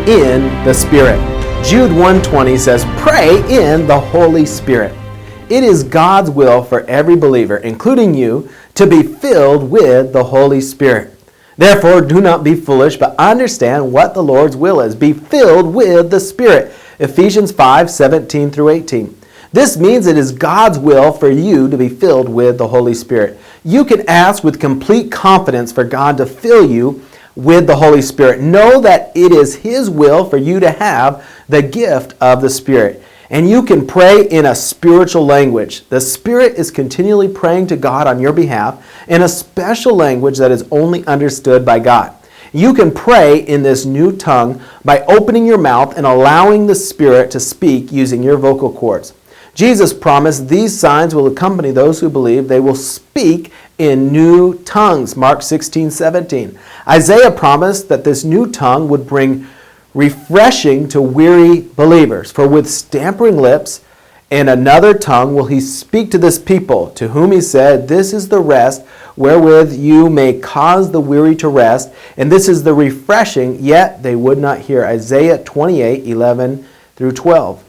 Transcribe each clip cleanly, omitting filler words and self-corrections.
in the Spirit. Jude 1:20 says, pray in the Holy Spirit. It is God's will for every believer, including you, to be filled with the Holy Spirit. Therefore, do not be foolish, but understand what the Lord's will is. Be filled with the Spirit. Ephesians 5:17 through 18. This means it is God's will for you to be filled with the Holy Spirit. You can ask with complete confidence for God to fill you with the Holy Spirit. Know that it is His will for you to have the gift of the Spirit. And you can pray in a spiritual language. The Spirit is continually praying to God on your behalf in a special language that is only understood by God. You can pray in this new tongue by opening your mouth and allowing the Spirit to speak using your vocal cords. Jesus promised these signs will accompany those who believe. They will speak in new tongues. Mark 16:17. Isaiah promised that this new tongue would bring refreshing to weary believers. For with stammering lips and another tongue will he speak to this people, to whom he said, this is the rest wherewith you may cause the weary to rest, and this is the refreshing, yet they would not hear. Isaiah 28:11 through 12.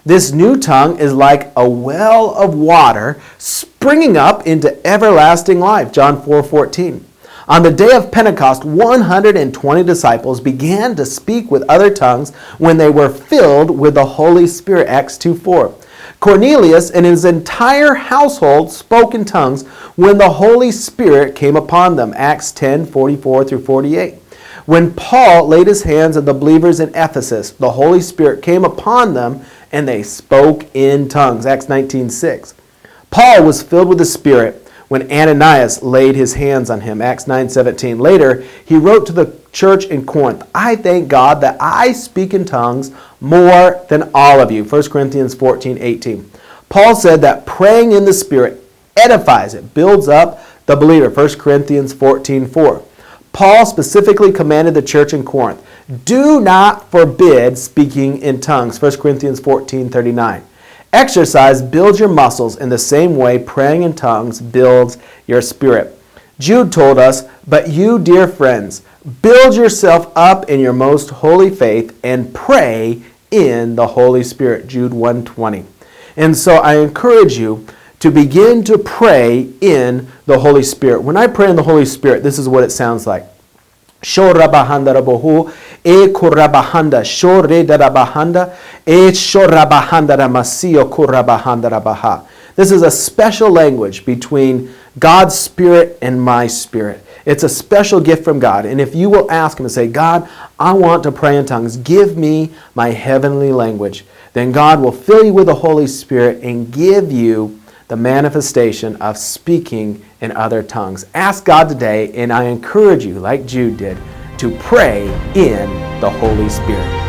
This new tongue is like a well of water springing up into everlasting life. John 4:14. On the day of Pentecost, 120 disciples began to speak with other tongues when they were filled with the Holy Spirit. Acts 2:4. Cornelius and his entire household spoke in tongues when the Holy Spirit came upon them. Acts 10:44 through 48. When Paul laid his hands on the believers in Ephesus, the Holy Spirit came upon them and they spoke in tongues. Acts 19:6. Paul was filled with the Spirit when Ananias laid his hands on him. Acts 9:17. Later, he wrote to the church in Corinth, I thank God that I speak in tongues more than all of you. 1 Corinthians 14:18. Paul said that praying in the Spirit edifies it, builds up the believer. 1 Corinthians 14:4. Paul specifically commanded the church in Corinth, do not forbid speaking in tongues. 1 Corinthians 14:39. Exercise builds your muscles in the same way praying in tongues builds your spirit. Jude told us, but you, dear friends, build yourself up in your most holy faith and pray in the Holy Spirit. Jude 1:20. And so I encourage you to begin to pray in the Holy Spirit. When I pray in the Holy Spirit, this is what it sounds like. Shorabahanda rabohu, e kurabahanda, shore darabahanda, e shorabahanda ramasio kurabahanda rabaha. This is a special language between God's Spirit and my spirit. It's a special gift from God. And if you will ask Him and say, God, I want to pray in tongues, give me my heavenly language, then God will fill you with the Holy Spirit and give you the manifestation of speaking in other tongues. Ask God today, and I encourage you, like Jude did, to pray in the Holy Spirit.